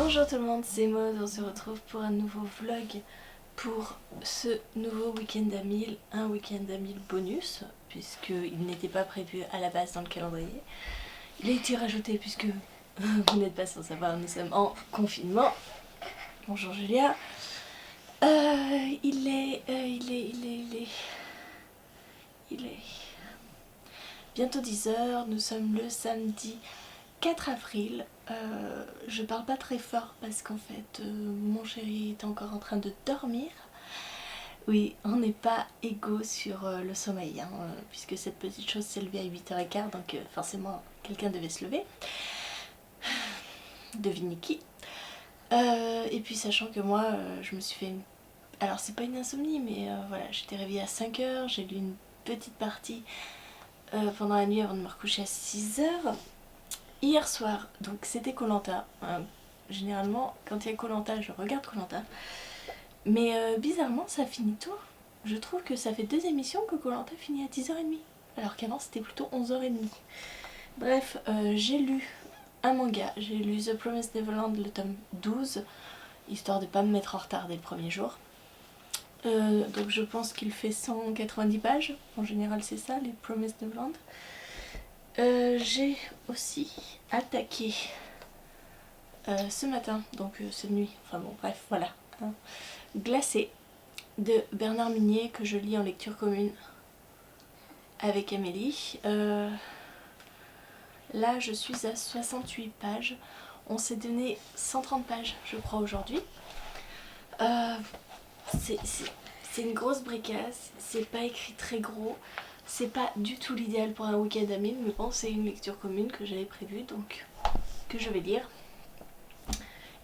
Bonjour tout le monde, c'est Maud, on se retrouve pour un nouveau vlog pour ce nouveau week-end à 1000, un week-end à 1000 bonus, puisqu'il n'était pas prévu à la base dans le calendrier. Il a été rajouté puisque vous n'êtes pas sans savoir, nous sommes en confinement. Bonjour Julia. Il est bientôt 10h, nous sommes le samedi 4 avril. Je parle pas très fort parce qu'en fait mon chéri est encore en train de dormir. Oui, on n'est pas égaux sur le sommeil, hein, puisque cette petite chose s'est levée à 8h15, donc forcément quelqu'un devait se lever. Devinez qui. Et puis sachant que moi je me suis fait une... Alors c'est pas une insomnie, mais voilà, j'étais réveillée à 5h, j'ai lu une petite partie pendant la nuit avant de me recoucher à 6h. Hier soir, donc c'était Koh-Lanta. Généralement, quand il y a Koh-Lanta, je regarde Koh-Lanta. Mais bizarrement, ça finit tôt. Je trouve que ça fait 2 émissions que Koh-Lanta finit à 10h30. Alors qu'avant, c'était plutôt 11h30. Bref, j'ai lu un manga. J'ai lu The Promised Neverland, le tome 12, histoire de pas me mettre en retard dès le premier jour. Donc je pense qu'il fait 190 pages. En général, c'est ça, les Promised Neverland. J'ai aussi attaqué ce matin, donc cette nuit, enfin bon bref voilà, hein, Glacé de Bernard Minet que je lis en lecture commune avec Amélie. Là je suis à 68 pages, on s'est donné 130 pages je crois aujourd'hui. C'est une grosse bricasse, c'est pas écrit très gros. C'est pas du tout l'idéal pour un week-end à 1000, mais bon, c'est une lecture commune que j'avais prévue, donc que je vais lire.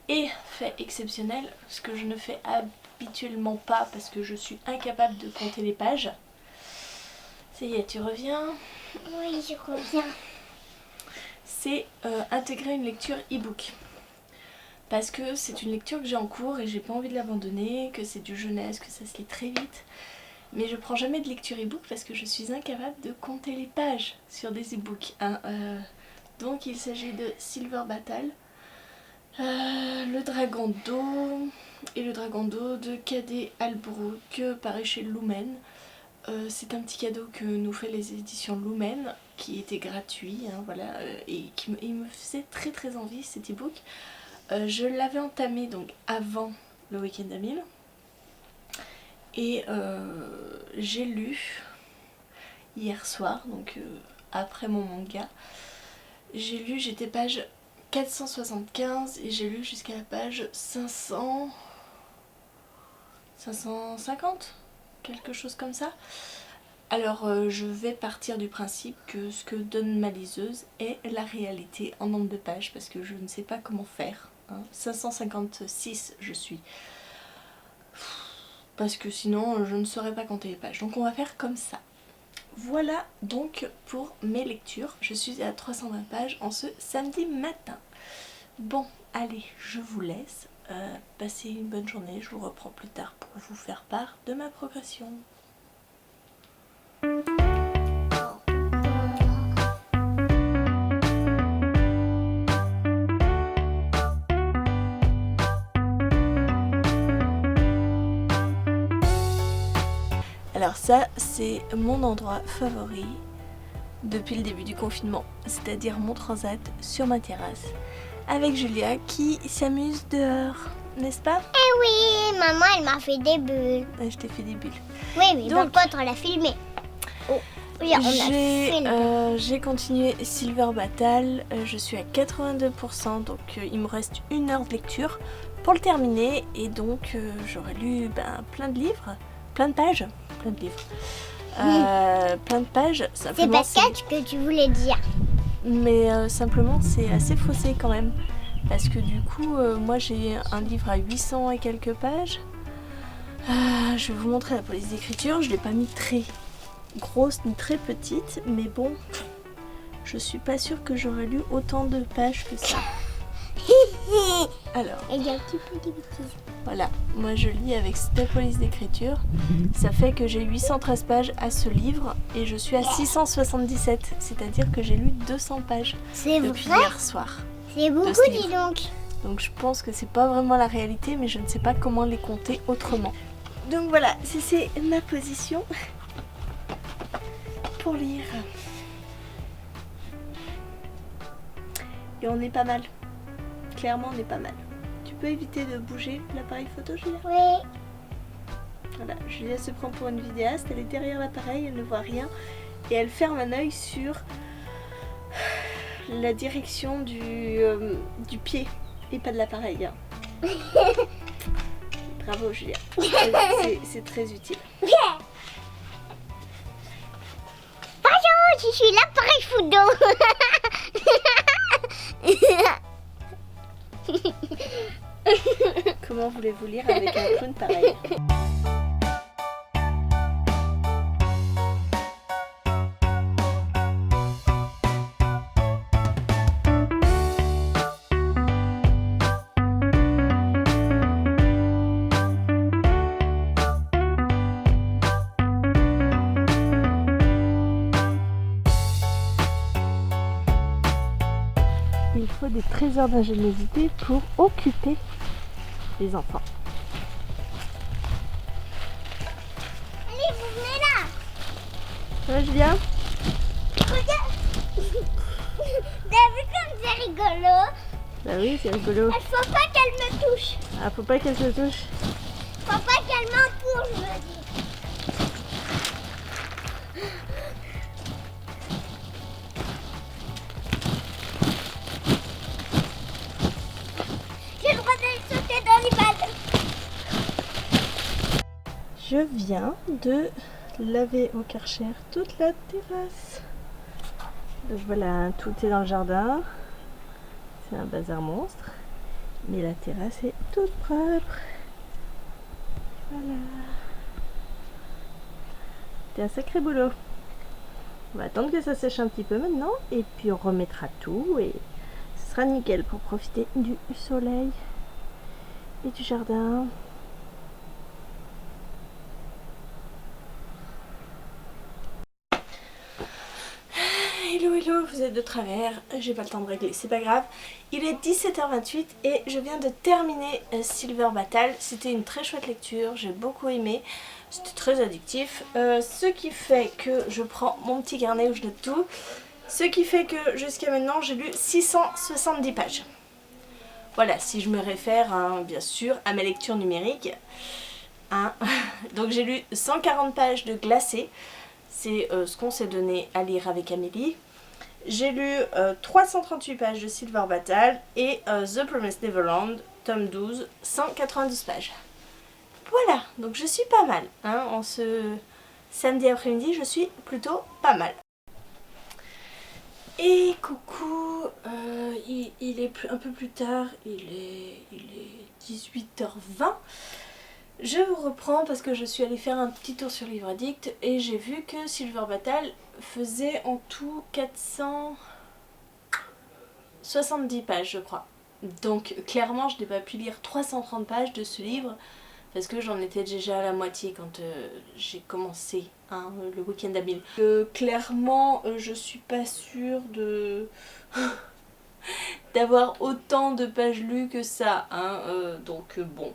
Et fait exceptionnel, ce que je ne fais habituellement pas parce que je suis incapable de compter les pages. Ça y est, tu reviens? Oui, je reviens. C'est intégrer une lecture e-book. Parce que c'est une lecture que j'ai en cours et j'ai pas envie de l'abandonner, que c'est du jeunesse, que ça se lit très vite. Mais je prends jamais de lecture e-book parce que je suis incapable de compter les pages sur des e-books. Hein. Donc il s'agit de Silver Battle, le dragon d'eau et le dragon d'eau de Cadet Albrook, paru chez Lumen. C'est un petit cadeau que nous fait les éditions Lumen, qui était gratuit, hein, voilà, et il me faisait très très envie cet e-book. Je l'avais entamé donc avant le week-end à 1000. Et j'ai lu hier soir, donc après mon manga, j'ai lu, j'étais page 475 et j'ai lu jusqu'à la page 550, quelque chose comme ça. Alors je vais partir du principe que ce que donne ma liseuse est la réalité en nombre de pages, parce que je ne sais pas comment faire. Hein. 556 je suis. Parce que sinon je ne saurais pas compter les pages. Donc on va faire comme ça. Voilà donc pour mes lectures. Je suis à 320 pages en ce samedi matin. Bon, allez, je vous laisse. Passez une bonne journée. Je vous reprends plus tard pour vous faire part de ma progression. Alors ça, c'est mon endroit favori depuis le début du confinement, c'est-à-dire mon transat sur ma terrasse, avec Julia qui s'amuse dehors, n'est-ce pas? Eh oui, maman, elle m'a fait des bulles. Je t'ai fait des bulles. Oui, oui, donc quand on l'a filmé. Oh, oui, j'ai continué Silver Battle, je suis à 82%, donc il me reste 1 heure de lecture pour le terminer, et donc j'aurais lu plein de livres, plein de pages. Plein de livres. Plein de pages. C'est pas ce que tu voulais dire. Mais simplement, c'est assez faussé quand même. Parce que du coup, moi j'ai un livre à 800 et quelques pages. Je vais vous montrer la police d'écriture. Je l'ai pas mis très grosse ni très petite. Mais bon, je suis pas sûre que j'aurais lu autant de pages que ça. Alors. Il y a un petit peu des bêtises. Voilà, moi je lis avec cette police d'écriture. Ça fait que j'ai 813 pages à ce livre et je suis à 677, c'est-à-dire que j'ai lu 200 pages depuis hier soir. C'est beaucoup, dis donc. Donc je pense que c'est pas vraiment la réalité, mais je ne sais pas comment les compter autrement. Donc voilà, c'est ma position pour lire. Et on est pas mal. Clairement, on est pas mal. Tu peux éviter de bouger l'appareil photo, Julia? Oui. Voilà, Julia se prend pour une vidéaste, elle est derrière l'appareil, elle ne voit rien. Et elle ferme un œil sur la direction du pied et pas de l'appareil. Hein. Bravo Julia, c'est très utile. Bonjour, je suis l'appareil photo. Comment voulez-vous lire avec un clown pareil? Il faut des trésors d'ingéniosité pour occuper les enfants. Allez, vous venez là. Ça va Julia? Regarde. T'as vu comme c'est rigolo? Bah oui, c'est rigolo. Il faut pas qu'elle me touche. Ah, faut pas qu'elle se touche. Faut pas qu'elle m'entoure, je veux dire. J'ai le droit d'aller sauter dans les balles. Je viens de laver au Karcher toute la terrasse. Donc voilà, tout est dans le jardin. C'est un bazar monstre. Mais la terrasse est toute propre. Voilà. C'est un sacré boulot. On va attendre que ça sèche un petit peu maintenant. Et puis on remettra tout. Et ce sera nickel pour profiter du soleil et du jardin. Hello, vous êtes de travers, j'ai pas le temps de régler, c'est pas grave. Il est 17h28 et je viens de terminer Silver Battle. C'était une très chouette lecture, j'ai beaucoup aimé, c'était très addictif. Ce qui fait que je prends mon petit carnet où je note tout. Ce qui fait que jusqu'à maintenant j'ai lu 670 pages. Voilà, si je me réfère hein, bien sûr à ma lecture numérique. Hein. Donc j'ai lu 140 pages de Glacé. C'est ce qu'on s'est donné à lire avec Amélie. J'ai lu 338 pages de Silver Battle et The Promised Neverland, tome 12, 192 pages. Voilà, donc je suis pas mal. Hein, en ce samedi après-midi, je suis plutôt pas mal. Et coucou, il est un peu plus tard, il est 18h20. Je vous reprends parce que je suis allée faire un petit tour sur Livre Addict et j'ai vu que Silver Battle faisait en tout 470 pages je crois. Donc clairement je n'ai pas pu lire 330 pages de ce livre parce que j'en étais déjà à la moitié quand j'ai commencé hein, le week-end d'Abil. Clairement je suis pas sûre de d'avoir autant de pages lues que ça. Hein, donc bon.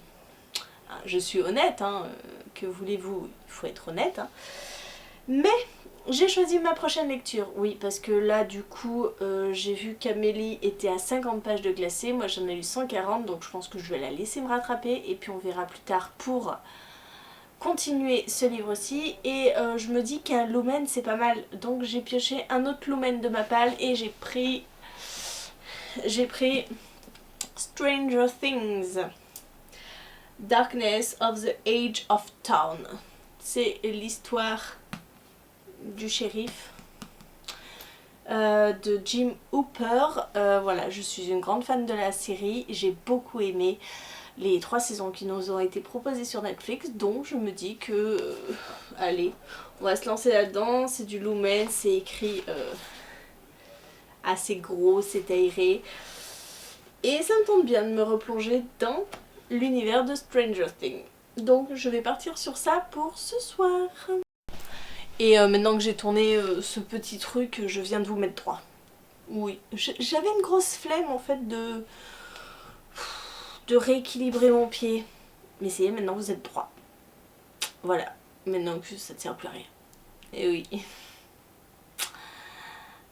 Je suis honnête, hein, que voulez-vous, il faut être honnête. Hein. Mais j'ai choisi ma prochaine lecture, oui, parce que là du coup j'ai vu qu'Amélie était à 50 pages de Glacé, moi j'en ai lu 140, donc je pense que je vais la laisser me rattraper et puis on verra plus tard pour continuer ce livre-ci. Et je me dis qu'un lumen c'est pas mal, donc j'ai pioché un autre lumen de ma palle et j'ai pris Stranger Things. Darkness of the Age of Town. C'est l'histoire du shérif de Jim Hooper. Voilà, je suis une grande fan de la série. J'ai beaucoup aimé les 3 saisons qui nous ont été proposées sur Netflix. Donc je me dis que, allez, on va se lancer là-dedans. C'est du lumen, c'est écrit assez gros, c'est aéré. Et ça me tente bien de me replonger dans l'univers de Stranger Things. Donc je vais partir sur ça pour ce soir. Et maintenant que j'ai tourné ce petit truc, je viens de vous mettre droit. Oui, j'avais une grosse flemme en fait de rééquilibrer mon pied. Mais c'est maintenant vous êtes droit. Voilà, maintenant que ça ne sert plus à rien. Et oui.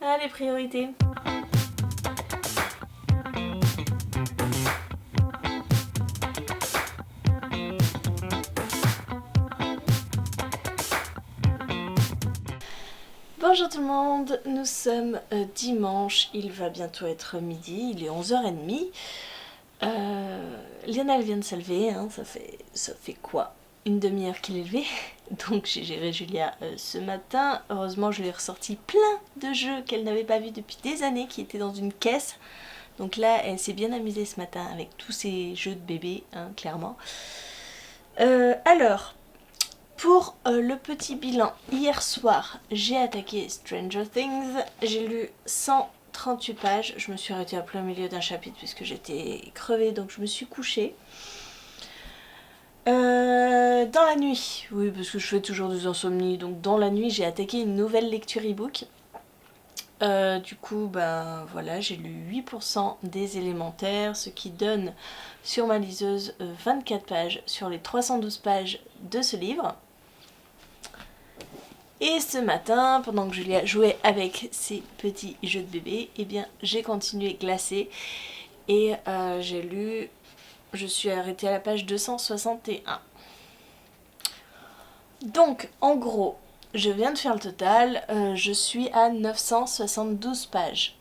Ah, les priorités. Bonjour tout le monde, nous sommes dimanche, il va bientôt être midi, il est 11h30. Lionel vient de se lever, hein, ça fait quoi? Une demi-heure qu'il est levé. Donc j'ai géré Julia ce matin. Heureusement je lui ai ressorti plein de jeux qu'elle n'avait pas vus depuis des années, qui étaient dans une caisse. Donc là elle s'est bien amusée ce matin avec tous ces jeux de bébé, hein, clairement. Alors, pour le petit bilan, hier soir j'ai attaqué Stranger Things. J'ai lu 138 pages. Je me suis arrêtée à plein milieu d'un chapitre puisque j'étais crevée, donc je me suis couchée. Dans la nuit, oui, parce que je fais toujours des insomnies, donc dans la nuit j'ai attaqué une nouvelle lecture e-book. Du coup, ben voilà, j'ai lu 8% des élémentaires, ce qui donne sur ma liseuse 24 pages sur les 312 pages de ce livre. Et ce matin, pendant que Julia jouait avec ses petits jeux de bébé, eh bien j'ai continué glacée et j'ai lu. Je suis arrêtée à la page 261. Donc, en gros, je viens de faire le total. Je suis à 972 pages.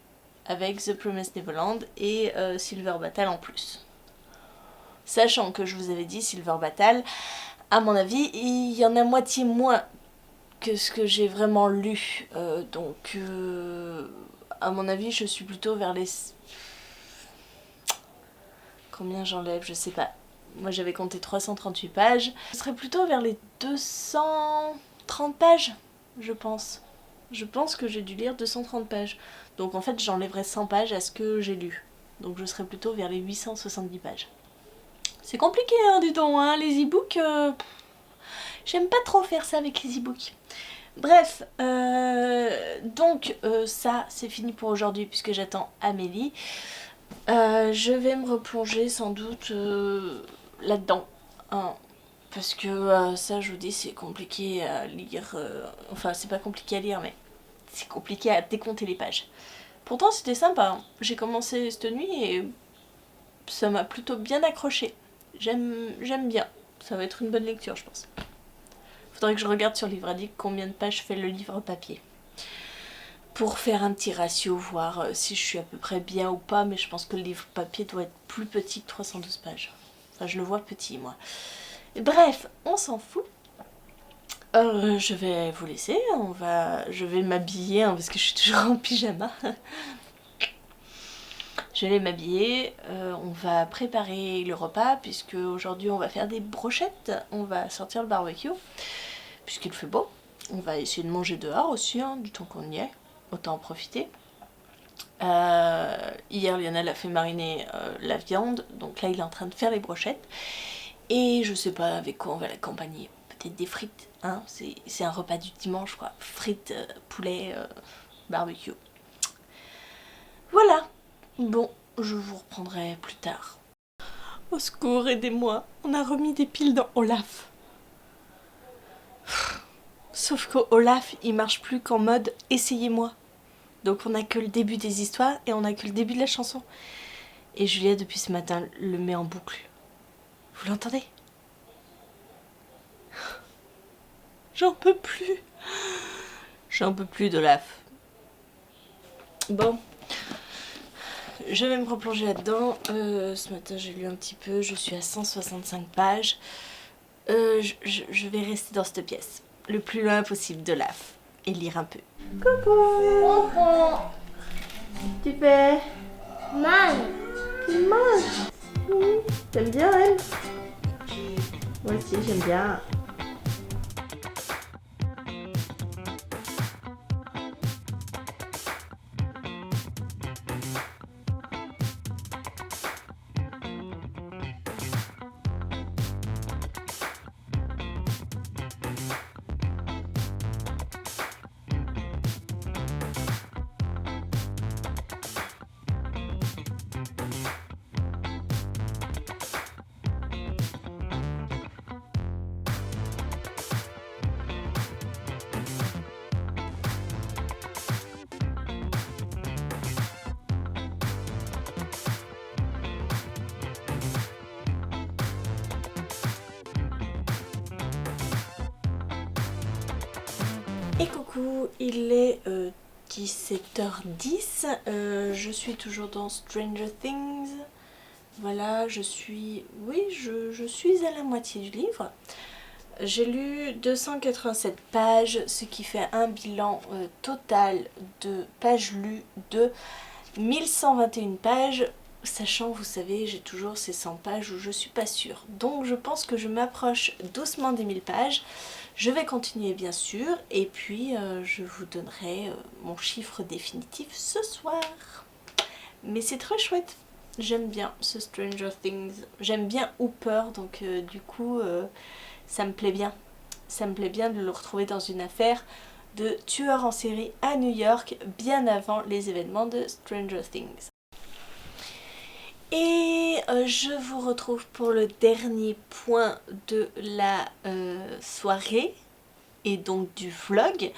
Avec The Promised Neverland et Silver Battle en plus. Sachant que je vous avais dit, Silver Battle, à mon avis, il y en a moitié moins que ce que j'ai vraiment lu. Donc, à mon avis, je suis plutôt vers les... Combien j'enlève, je sais pas. Moi j'avais compté 338 pages. Ce serait plutôt vers les 230 pages, je pense. Je pense que j'ai dû lire 230 pages. Donc en fait j'enlèverais 100 pages à ce que j'ai lu. Donc je serais plutôt vers les 870 pages. C'est compliqué, hein, dis donc, hein, les e-books. J'aime pas trop faire ça avec les e-books. Bref, donc ça c'est fini pour aujourd'hui puisque j'attends Amélie. Je vais me replonger sans doute là-dedans, hein, parce que ça je vous dis c'est compliqué à lire, enfin c'est pas compliqué à lire mais c'est compliqué à décompter les pages. Pourtant c'était sympa, hein. J'ai commencé cette nuit et ça m'a plutôt bien accroché, j'aime bien, ça va être une bonne lecture je pense. Faudrait que je regarde sur Livradic combien de pages fait le livre papier. Pour faire un petit ratio, voir si je suis à peu près bien ou pas, mais je pense que le livre papier doit être plus petit que 312 pages. Enfin, je le vois petit, moi. Bref, on s'en fout. Je vais vous laisser, je vais m'habiller, hein, parce que je suis toujours en pyjama. Je vais m'habiller, on va préparer le repas, puisque aujourd'hui on va faire des brochettes, on va sortir le barbecue, puisqu'il fait beau. On va essayer de manger dehors aussi, hein, du temps qu'on y est. Autant en profiter. Hier Lionel a fait mariner la viande, donc là il est en train de faire les brochettes et je sais pas avec quoi on va l'accompagner, peut-être des frites, hein, c'est un repas du dimanche quoi, frites, poulet, barbecue. Voilà, bon, je vous reprendrai plus tard. Au secours, aidez-moi, on a remis des piles dans Olaf. Sauf qu'Olaf il marche plus qu'en mode essayez-moi. Donc on a que le début des histoires et on a que le début de la chanson. Et Julia depuis ce matin le met en boucle. Vous l'entendez? J'en peux plus. J'en peux plus d'Olaf. Bon. Je vais me replonger là-dedans. Ce matin j'ai lu un petit peu. Je suis à 165 pages. Je vais rester dans cette pièce. Le plus loin possible d'Olaf. Et lire un peu. Coucou. Tu fais Man. Tu manges. T'aimes bien elle? Moi aussi j'aime bien. Et coucou, il est 17h10, je suis toujours dans Stranger Things. Voilà, je suis à la moitié du livre. J'ai lu 287 pages, ce qui fait un bilan total de pages lues de 1121 pages. Sachant, vous savez, j'ai toujours ces 100 pages où je suis pas sûre. Donc je pense que je m'approche doucement des 1000 pages. Je vais continuer bien sûr, et puis je vous donnerai mon chiffre définitif ce soir. Mais c'est très chouette, j'aime bien ce Stranger Things. J'aime bien Hooper, donc du coup ça me plaît bien. Ça me plaît bien de le retrouver dans une affaire de tueur en série à New York, bien avant les événements de Stranger Things. Et je vous retrouve pour le dernier point de la soirée et donc du vlog.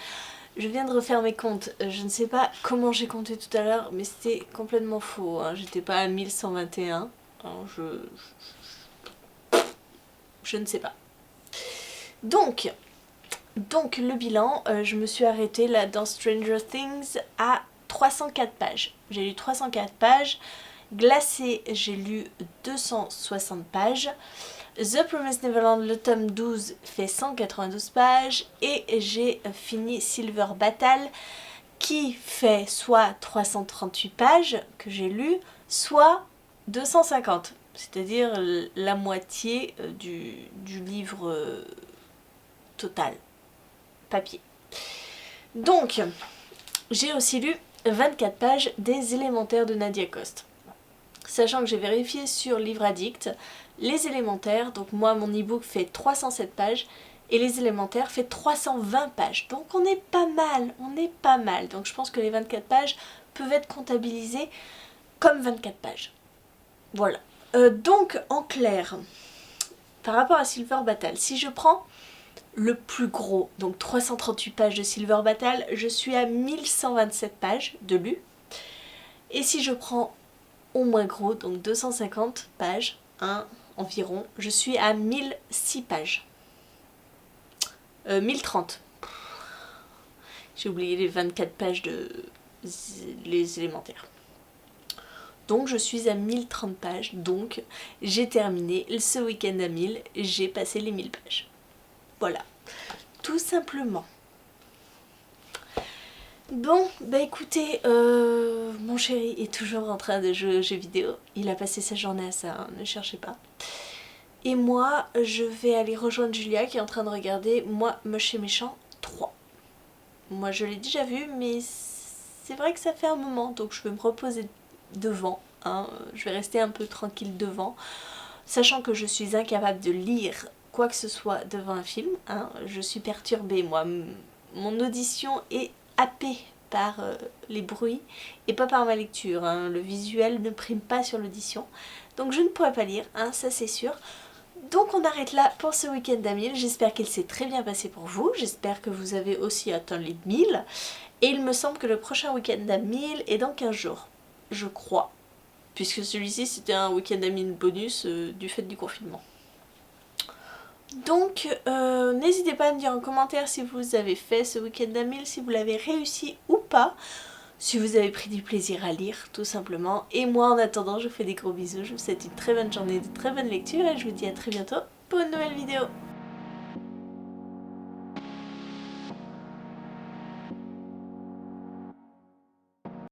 Je viens de refaire mes comptes, je ne sais pas comment j'ai compté tout à l'heure, mais c'était complètement faux, hein. J'étais pas à 1121, hein, je ne sais pas. Donc le bilan, je me suis arrêtée là dans Stranger Things à 304 pages. J'ai lu 304 pages. Glacé, j'ai lu 260 pages. The Promised Neverland, le tome 12, fait 192 pages. Et j'ai fini Silver Battle, qui fait soit 338 pages que j'ai lu, soit 250. C'est-à-dire la moitié du livre total, papier. Donc, j'ai aussi lu 24 pages des élémentaires de Nadia Coste. Sachant que j'ai vérifié sur Livre Addict, les élémentaires, donc moi mon e-book fait 307 pages et les élémentaires fait 320 pages. Donc on est pas mal, Donc je pense que les 24 pages peuvent être comptabilisées comme 24 pages. Voilà. Donc en clair, par rapport à Silver Battle, si je prends le plus gros, donc 338 pages de Silver Battle, je suis à 1127 pages de lu. Et si je prends au moins gros, donc 250 pages, environ, je suis à 1006 pages. 1030. J'ai oublié les 24 pages de les élémentaires. Donc je suis à 1030 pages, donc j'ai terminé ce week-end à 1000, j'ai passé les 1000 pages. Voilà, tout simplement. Bon, bah écoutez, mon chéri est toujours en train de jouer aux jeux vidéo. Il a passé sa journée à ça, hein, ne cherchez pas. Et moi, je vais aller rejoindre Julia qui est en train de regarder Moi, Moche et Méchant 3. Moi, je l'ai déjà vu, mais c'est vrai que ça fait un moment, donc je vais me reposer devant. Hein. Je vais rester un peu tranquille devant, sachant que je suis incapable de lire quoi que ce soit devant un film. Hein. Je suis perturbée, moi. Mon audition est happée par les bruits et pas par ma lecture. Hein. Le visuel ne prime pas sur l'audition. Donc je ne pourrais pas lire, hein, ça c'est sûr. Donc on arrête là pour ce week-end à 1000. J'espère qu'il s'est très bien passé pour vous. J'espère que vous avez aussi atteint les 1000. Et il me semble que le prochain week-end à 1000 est dans 15 jours. Je crois. Puisque celui-ci c'était un week-end à 1000 bonus du fait du confinement. Donc n'hésitez pas à me dire en commentaire si vous avez fait ce week-end à 1000, si vous l'avez réussi ou pas, si vous avez pris du plaisir à lire tout simplement. Et moi en attendant je vous fais des gros bisous, je vous souhaite une très bonne journée, de très bonne lecture et je vous dis à très bientôt pour une nouvelle vidéo.